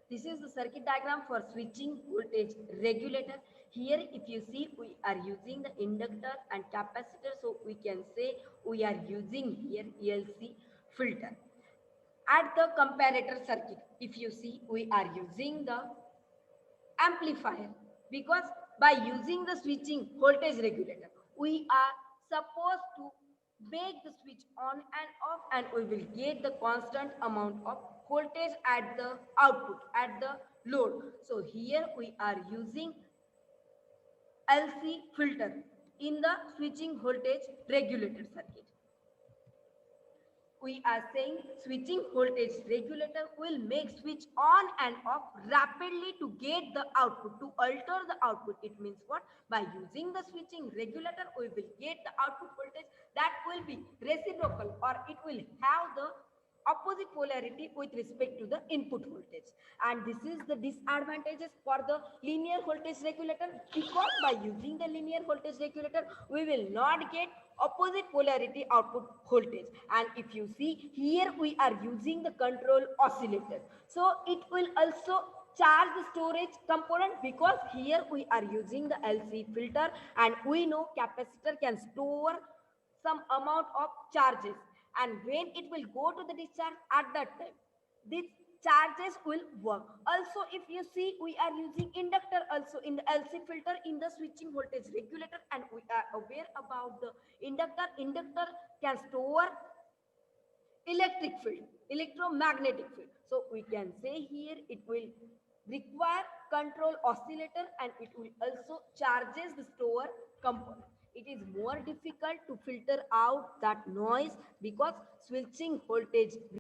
This is the circuit diagram for switching voltage regulator. Here if you see, we are using the inductor and capacitor, so we can say we are using here LC filter. At the comparator circuit, if you see, we are using the amplifier, because by using the switching voltage regulator, we are supposed to make the switch on and off, and we will get the constant amount of voltage at the output, at the load. So here we are using LC filter in the switching voltage regulator circuit. We are saying switching voltage regulator will make switch on and off rapidly to get the output, to alter the output. It means what? By using the switching regulator, we will get the output voltage that will be reciprocal, or it will have the opposite polarity with respect to the input voltage. And this is the disadvantages for the linear voltage regulator, because by using the linear voltage regulator we will not get opposite polarity output voltage. And if you see here, we are using the control oscillator, so it will also charge the storage component, because here we are using the LC filter, and we know capacitor can store some amount of charges, and when it will go to the discharge, at that time these charges will work. Also if you see, we are using inductor also in the LC filter in the switching voltage regulator, and we are aware about the inductor can store electric field, electromagnetic field. So we can say here it will require control oscillator, and it will also charges the store component. It is more difficult to filter out that noise, because switching voltage